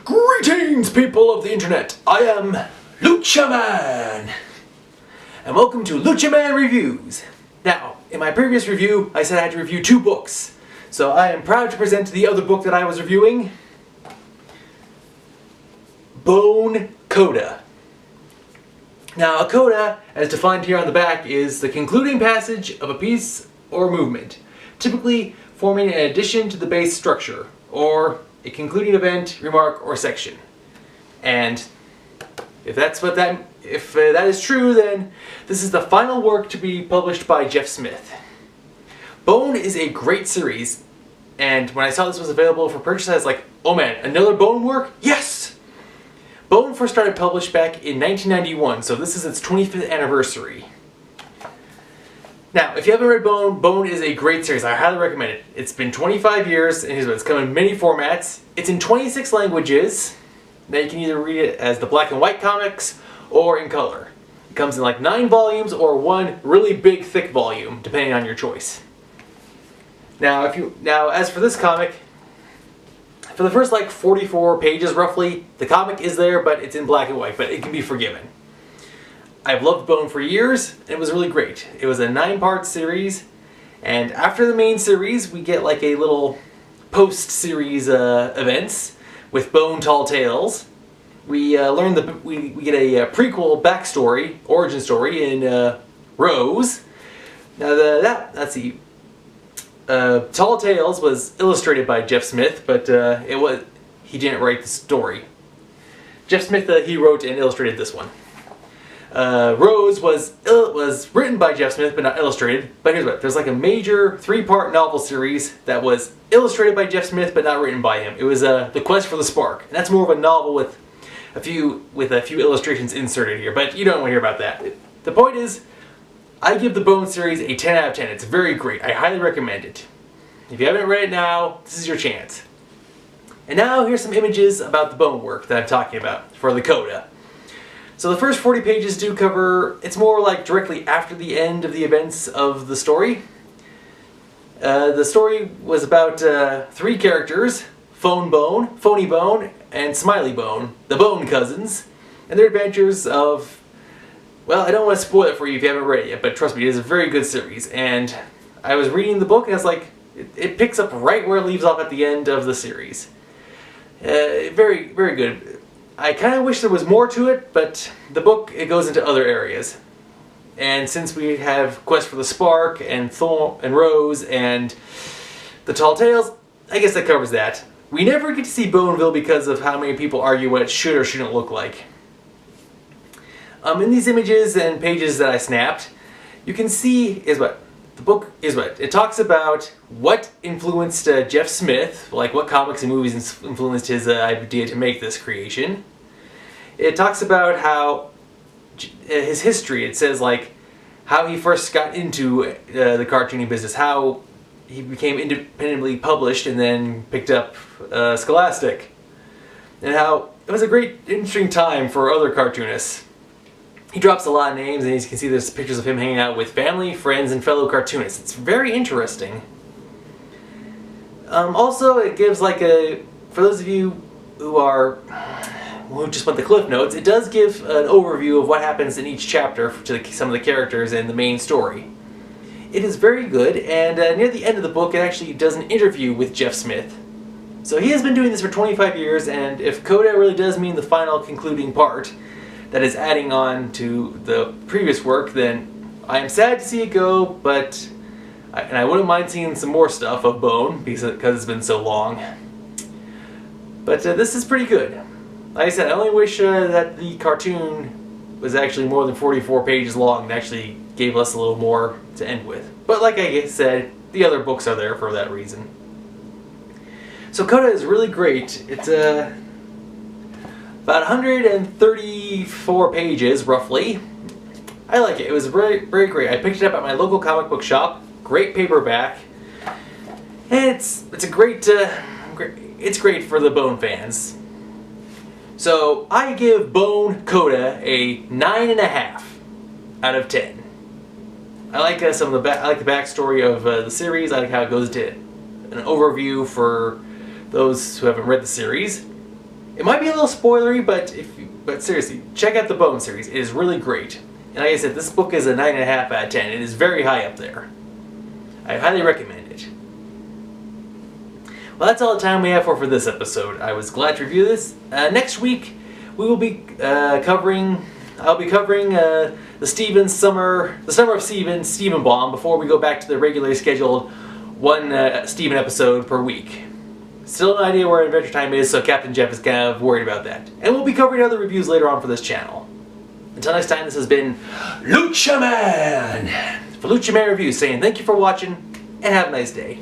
Greetings, people of the internet! I am LUCHA MAN! And welcome to LUCHA MAN Reviews! Now, in my previous review, I said I had to review 2 books. So I am proud to present the other book that I was reviewing, BONE Coda. Now, a coda, as defined here on the back, is the concluding passage of a piece or movement, typically forming an addition to the base structure, or a concluding event, remark, or section. And if that is true, then this is the final work to be published by Jeff Smith. Bone is a great series, and when I saw this was available for purchase, I was like, oh man, another Bone work? Yes! Bone first started published back in 1991, so this is its 25th anniversary. Now, if you haven't read Bone, Bone is a great series. I highly recommend it. It's been 25 years, and it's come in many formats. It's in 26 languages. Now you can either read it as the black and white comics, or in color. It comes in like 9 volumes, or 1 really big, thick volume, depending on your choice. Now, as for this comic, for the first like 44 pages roughly, the comic is there, but it's in black and white, but it can be forgiven. I've loved Bone for years, and it was really great. It was a 9-part series, and after the main series, we get like a little post-series events with Bone Tall Tales. We we get a prequel backstory, origin story in Rose. Now let's see. Tall Tales was illustrated by Jeff Smith, but he didn't write the story. Jeff Smith he wrote and illustrated this one. Rose was written by Jeff Smith but not illustrated. But here's what: there's like a major 3-part novel series that was illustrated by Jeff Smith but not written by him. It was The Quest for the Spark, and that's more of a novel with a few illustrations inserted here. But you don't want to hear about that. The point is, I give the Bone series a 10 out of 10. It's very great. I highly recommend it. If you haven't read it now, this is your chance. And now here's some images about the Bone work that I'm talking about for the Coda. So the first 40 pages do cover, it's more like directly after the end of the events of the story. The story was about 3 characters, Phony Bone, and Smiley Bone, the Bone cousins, and their adventures of, well, I don't want to spoil it for you if you haven't read it yet, but trust me, it is a very good series. And I was reading the book and I was like, it picks up right where it leaves off at the end of the series. Very, very good. I kind of wish there was more to it, but the book, it goes into other areas. And since we have Quest for the Spark, and Rose, and the Tall Tales, I guess that covers that. We never get to see Boneville because of how many people argue what it should or shouldn't look like. In these images and pages that I snapped, you can see the book is what it talks about what influenced Jeff Smith, like what comics and movies influenced his idea to make this creation. It talks about how his history. It says like how he first got into the cartooning business, how he became independently published and then picked up Scholastic, and how it was a great, interesting time for other cartoonists. He drops a lot of names, and as you can see there's pictures of him hanging out with family, friends, and fellow cartoonists. It's very interesting. Also, it gives like for those of you who just want the cliff notes, it does give an overview of what happens in each chapter to some of the characters and the main story. It is very good, and near the end of the book it actually does an interview with Jeff Smith. So he has been doing this for 25 years, and if Coda really does mean the final concluding part that is adding on to the previous work, then I am sad to see it go, but I wouldn't mind seeing some more stuff of Bone because it's been so long. But this is pretty good. Like I said, I only wish that the cartoon was actually more than 44 pages long and actually gave us a little more to end with. But like I said, the other books are there for that reason. So Coda is really great. It's about 134 pages, roughly. I like it. It was very, very great. I picked it up at my local comic book shop. Great paperback. And it's great for the Bone fans. So I give Bone Coda a 9.5 out of 10. I like I like the backstory of the series. I like how it goes into an overview for those who haven't read the series. It might be a little spoilery, but seriously, check out the Bone series. It is really great. And like I said, this book is a 9.5 out of 10. It is very high up there. I highly recommend it. Well, that's all the time we have for this episode. I was glad to review this. Next week, we will be covering. I'll be covering the summer of Stephen Bomb before we go back to the regularly scheduled one Stephen episode per week. Still no idea where Adventure Time is, so Captain Jeff is kind of worried about that. And we'll be covering other reviews later on for this channel. Until next time, this has been Lucha Man for Lucha Man Reviews, saying thank you for watching and have a nice day.